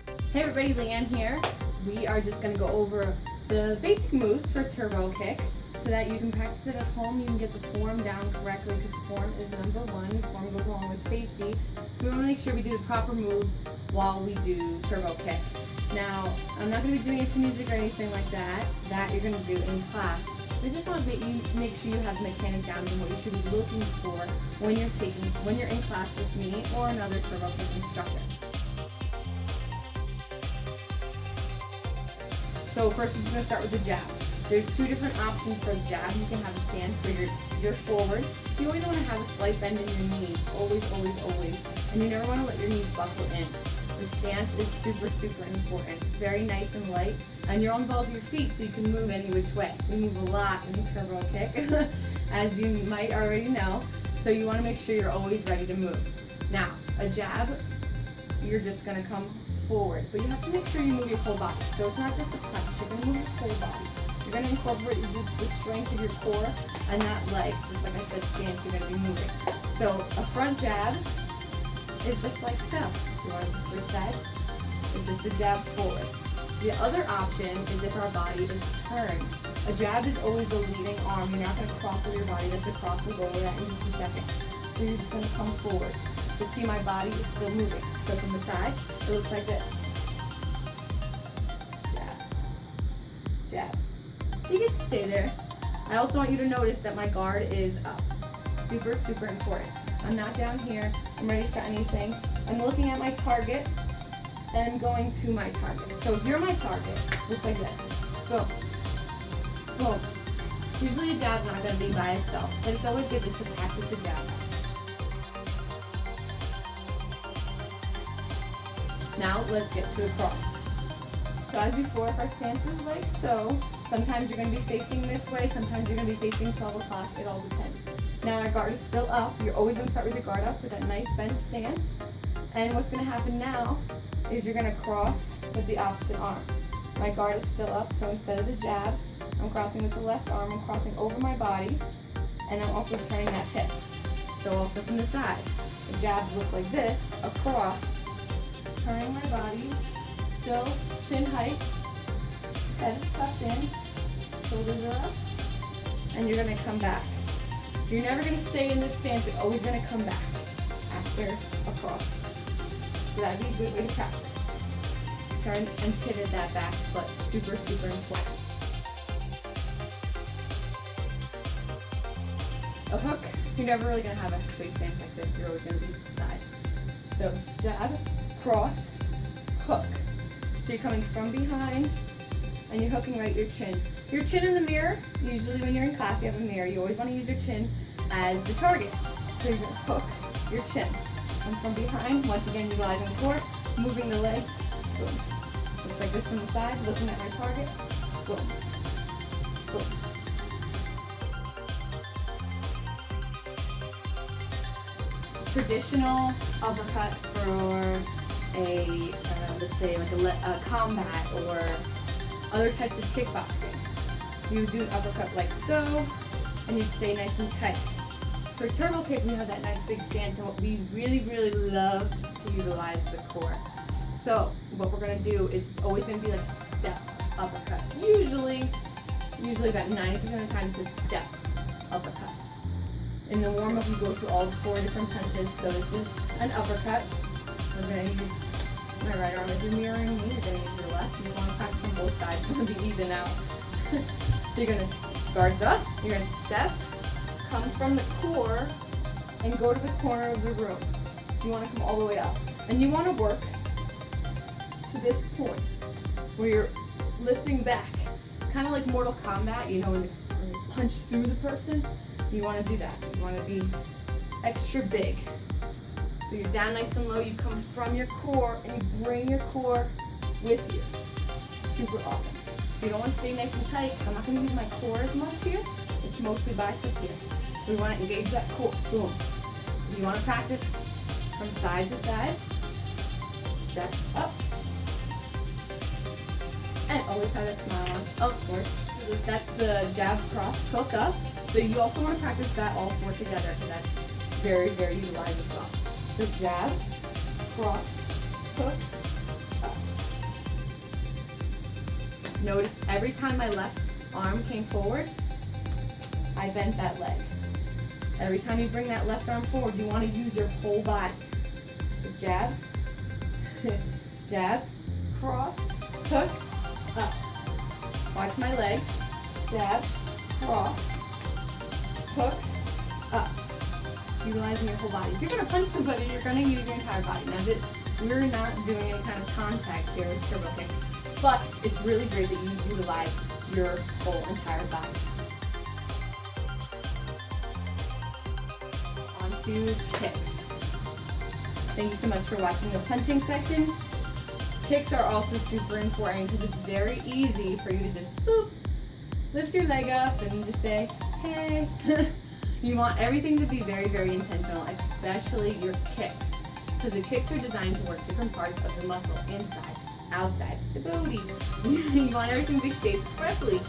Hey everybody, LeeAnn here. We are just going to go over the basic moves for TurboKick so that you can practice it at home. You can get the form down correctly because form is number one. Form goes along with safety. So we want to make sure we do the proper moves while we do TurboKick. Now, I'm not going to be doing it to music or anything like that. That you're going to do in class. I just want to make sure you have the mechanic down and what you should be looking for when you're in class with me or another TurboKick instructor. So first we're just going to start with the jab. There's two different options for the jab. You can have a stance where you're forward. You always want to have a slight bend in your knees. Always, always, always. And you never want to let your knees buckle in. The stance is super, super important. Very nice and light. And you're on the balls of your feet so you can move any which way. We move a lot in TurboKick, as you might already know. So you want to make sure you're always ready to move. Now, a jab, you're just going to come forward, but you have to make sure you move your whole body. So it's not just a punch, you're going to move your whole body. You're going to incorporate the strength of your core and that leg, just like I said, stance, you're going to be moving. So a front jab is just like so. You want to switch sides? It's just a jab forward. The other option is if our body is turned. A jab is always the leading arm. You're not going to cross with your body. That's a cross. We'll go over that in just a second. So you're just going to come forward. But see, my body is still moving. So from the side, it looks like this. Jab. Jab. You get to stay there. I also want you to notice that my guard is up. Super, super important. I'm not down here. I'm ready for anything. I'm looking at my target and I'm going to my target. So if you're my target, looks like this. Boom. Boom. Usually a jab's not going to be by itself, but it's always good just to practice the jab. Now let's get to a cross. So as before, if our stance is like so, sometimes you're going to be facing this way, sometimes you're going to be facing 12 o'clock, it all depends. Now our guard is still up. You're always going to start with your guard up with that nice bent stance. And what's going to happen now is you're going to cross with the opposite arm. My guard is still up, so instead of the jab, I'm crossing with the left arm, I'm crossing over my body, and I'm also turning that hip. So also from the side, the jabs look like this, across, turning my body, still chin height, head is tucked in, shoulders are up, and you're going to come back. You're never going to stay in this stance, you're always going to come back after a cross. So that'd be a good way to practice. Turn and pivot that back foot, super, super important. A hook, you're never really going to have a straight stance like this, you're always going to be to the side. So jab, cross, hook. So you're coming from behind and you're hooking right your chin. Your chin in the mirror, usually when you're in class you have a mirror, you always want to use your chin as the target. So you're going to hook your chin. And from behind, once again utilizing the core, moving the legs, boom. Looks like this from the side, looking at my target, boom, boom. Traditional uppercut for a, let's say like a combat or other types of kickboxing. You would do an uppercut like so, and you'd stay nice and tight. For TurboKick, we have that nice big stance, and what we really, really love to utilize the core. So what we're going to do is it's always going to be like a step uppercut. Usually about 90% of the time it's a step uppercut. In the warm-up, you go through all 4 different punches. So this is an uppercut. We're going to use my right arm as you're mirroring me. You're going to use your left. You want to practice on both sides. You want to be even out. So you're going to guards up. You're going to step, come from the core, and go to the corner of the room. You want to come all the way up. And you want to work to this point where you're lifting back. Kind of like Mortal Kombat, you know, when you punch through the person. You want to do that. You want to be extra big. So you're down nice and low, you come from your core and you bring your core with you. Super awesome. So you don't want to stay nice and tight because I'm not going to use my core as much here. It's mostly bicep here. So we want to engage that core. Boom. You want to practice from side to side. Step up. And always have that smile on. Of course. That's the jab, cross, hook up. So you also want to practice that all 4 together because that's very, very utilized as well. So jab, cross, hook, up. Notice every time my left arm came forward, I bent that leg. Every time you bring that left arm forward, you want to use your whole body. So jab, jab, cross, hook, up. Watch my leg. Jab, cross, hook, up. Utilizing your whole body. If you're going to punch somebody, you're going to use your entire body. Now, we're not doing any kind of contact here with TurboKick, but it's really great that you utilize your whole entire body. To kicks. Thank you so much for watching the punching section. Kicks are also super important because it's very easy for you to just boop, lift your leg up and just say, hey. You want everything to be very, very intentional, especially your kicks. Because the kicks are designed to work different parts of the muscle, inside, outside, the booty. You want everything to be shaped correctly.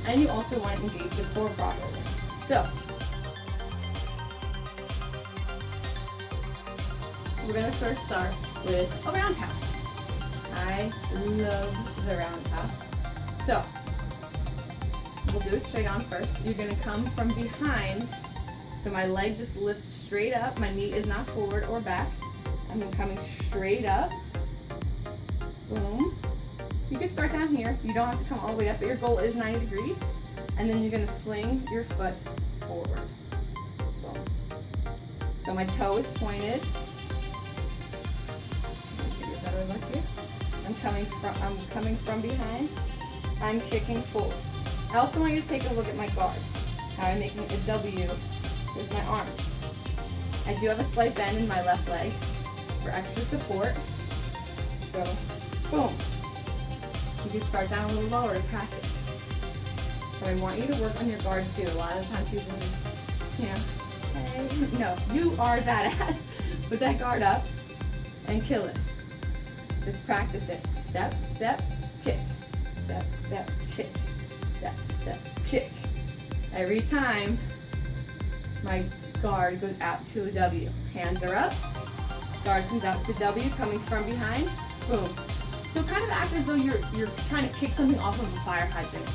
And you also want to engage the core properly. So, we're going to first start with a roundhouse. I love the roundhouse. So, we'll do it straight on first. You're going to come from behind. So my leg just lifts straight up. My knee is not forward or back. I'm coming straight up. Boom. You can start down here. You don't have to come all the way up, but your goal is 90 degrees. And then you're going to fling your foot forward. Boom. So my toe is pointed. Look here. I'm coming from behind. I'm kicking forward. I also want you to take a look at my guard. How I'm making a W with my arms. I do have a slight bend in my left leg for extra support. So, boom. You can start down a little lower to practice. But I want you to work on your guard too. A lot of times people just, hey. No, you are badass. Put that guard up and kill it. Just practice it. Step, step, kick. Step, step, kick. Step, step, kick. Every time my guard goes out to a W. Hands are up. Guard comes out to W, coming from behind. Boom. So kind of act as though you're trying to kick something off of a fire hydrant.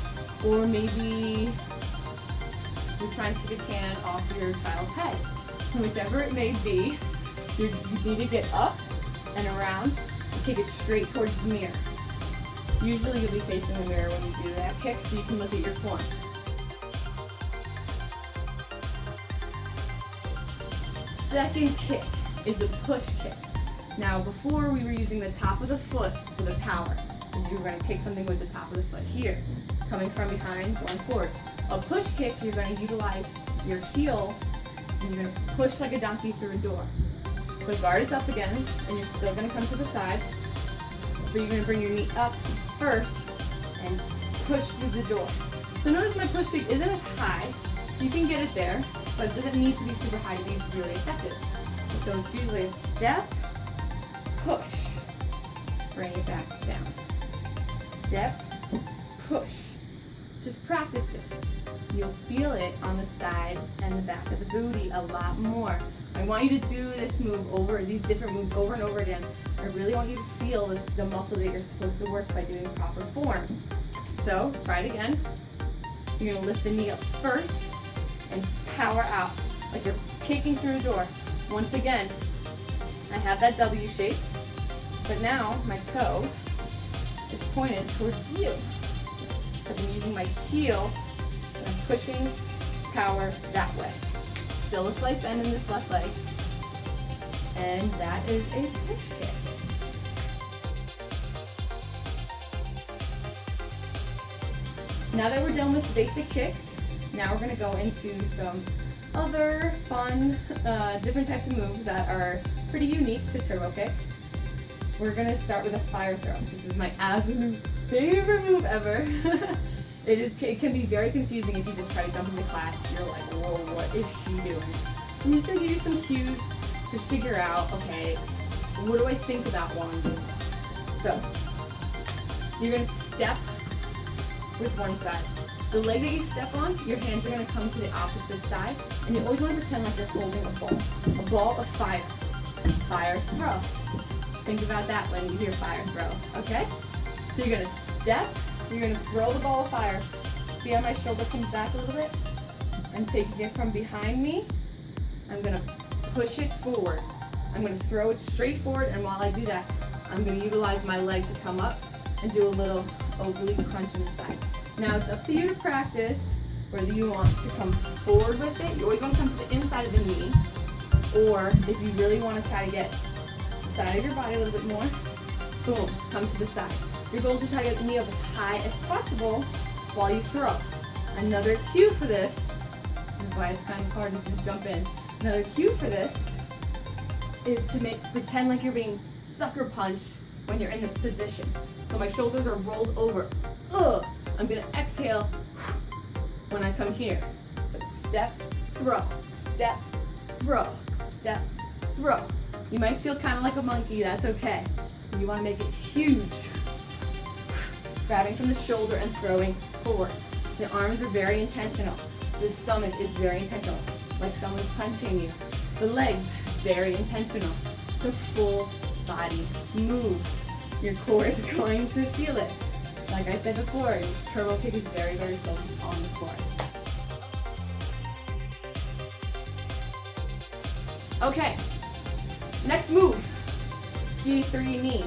Or maybe you're trying to kick a can off your child's head. Whichever it may be, you need to get up and around. Kick it straight towards the mirror. Usually you'll be facing the mirror when you do that kick so you can look at your form. Second kick is a push kick. Now before we were using the top of the foot for the power. You were going to kick something with the top of the foot here. Coming from behind, going forward. A push kick, you're going to utilize your heel and you're going to push like a donkey through a door. So guard is up again, and you're still going to come to the side. But you're going to bring your knee up first and push through the door. So notice my push kick isn't as high. You can get it there, but it doesn't need to be super high to be really effective. So it's usually a step, push, bring it back down. Step, push. Just practice this. You'll feel it on the side and the back of the booty a lot more. I want you to do this move these different moves over and over again. I really want you to feel the muscle that you're supposed to work by doing proper form. So, try it again. You're going to lift the knee up first and power out like you're kicking through a door. Once again, I have that W shape, but now my toe is pointed towards you. Because I'm using my heel and I'm pushing power that way. Still a slight bend in this left leg. And that is a push kick. Now that we're done with basic kicks, now we're going to go into some other fun, different types of moves that are pretty unique to TurboKick. We're going to start with a fire throw. This is my absolute favorite move ever. It can be very confusing if you just try to jump into class. You're like, whoa, what is she doing? So I'm just going to give you some cues to figure out, okay, what do I think about while I'm doing this? So, you're going to step with one side. The leg that you step on, your hands are going to come to the opposite side, and you always want to pretend like you're holding a ball of fire. Fire throw. Think about that when you hear fire throw, okay? So you're going to step, You're gonna throw the ball of fire. See how my shoulder comes back a little bit? I'm taking it from behind me. I'm gonna push it forward. I'm gonna throw it straight forward, and while I do that, I'm gonna utilize my leg to come up and do a little oblique crunch in the side. Now it's up to you to practice whether you want to come forward with it. You always want to come to the inside of the knee, or if you really want to try to get the side of your body a little bit more, boom, come to the side. Your goal is to try to get the knee up as high as possible while you throw. Another cue for this, this is why it's kind of hard to just jump in. Another cue for this is to pretend like you're being sucker punched when you're in this position. So my shoulders are rolled over. I'm gonna exhale when I come here. So step, throw, step, throw, step, throw. You might feel kind of like a monkey, that's okay. You wanna make it huge. Grabbing from the shoulder and throwing forward. The arms are very intentional. The stomach is very intentional, like someone's punching you. The legs, very intentional. The full body move. Your core is going to feel it. Like I said before, TurboKick is very, very focused on the core. Okay, next move, ski 3 knee.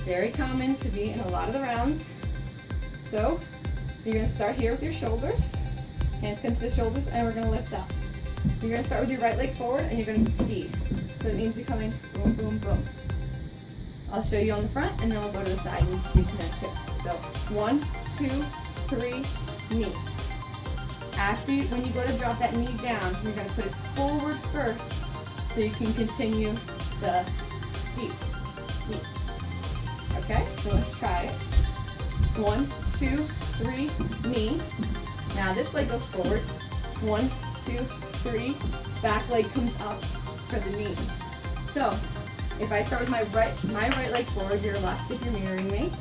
Very common to be in a lot of the rounds. So, you're gonna start here with your shoulders. Hands come to the shoulders, and we're gonna lift up. You're gonna start with your right leg forward, and you're gonna ski. So it means you're coming boom, boom, boom. I'll show you on the front, and then we'll go to the side and ski to that too. So 1, 2, 3, knee. When you go to drop that knee down, you're gonna put it forward first, so you can continue the ski. Knee. Okay, so let's try it. 1, 2, 3, knee. Now this leg goes forward. 1, 2, 3. Back leg comes up for the knee. So if I start with my right leg forward, your left if you're mirroring me.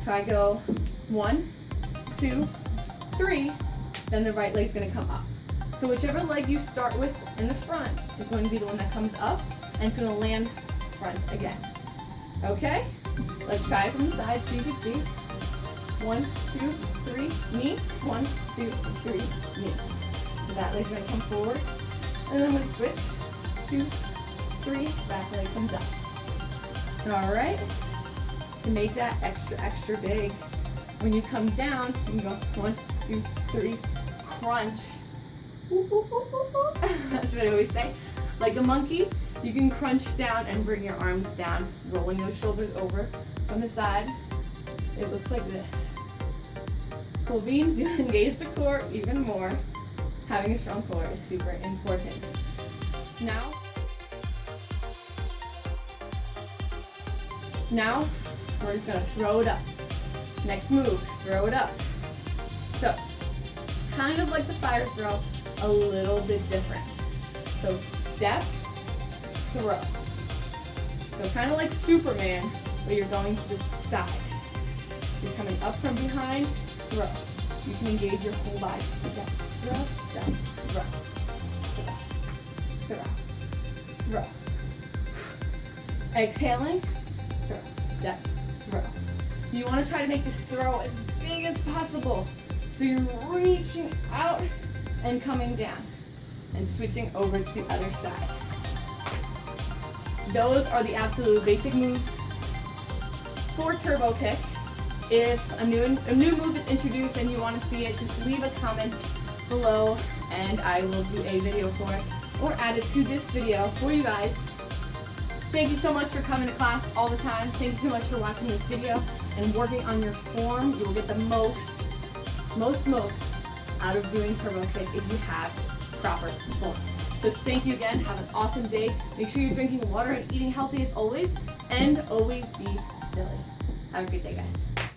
If I go 1, 2, 3, then the right leg's gonna come up. So whichever leg you start with in the front is going to be the one that comes up, and it's gonna land front again. Okay? Let's try it from the side so you can see. 1, 2, 3, knee. 1, 2, 3, knee. So that leg's gonna come forward, and then I'm gonna switch. 2, 3, back leg comes up. All right. To make that extra big, when you come down, you can go 1, 2, 3, crunch. That's what I always say. Like a monkey, you can crunch down and bring your arms down, rolling those shoulders over from the side. It looks like this. Cool beans, you engage the core even more. Having a strong core is super important. Now, we're just gonna throw it up. Next move, throw it up. So, kind of like the fire throw, a little bit different. So step, throw. So kind of like Superman, but you're going to the side. So you're coming up from behind, throw. You can engage your whole body. Step, throw, step, throw. Throw, throw, throw. Exhaling, throw, step, throw. You want to try to make this throw as big as possible. So you're reaching out and coming down and switching over to the other side. Those are the absolute basic moves for TurboKick. If a new move is introduced and you want to see it, just leave a comment below and I will do a video for it or add it to this video for you guys. Thank you so much for coming to class all the time. Thank you so much for watching this video and working on your form. You will get the most out of doing TurboKick if you have proper form. So thank you again. Have an awesome day. Make sure you're drinking water and eating healthy as always, and always be silly. Have a great day, guys.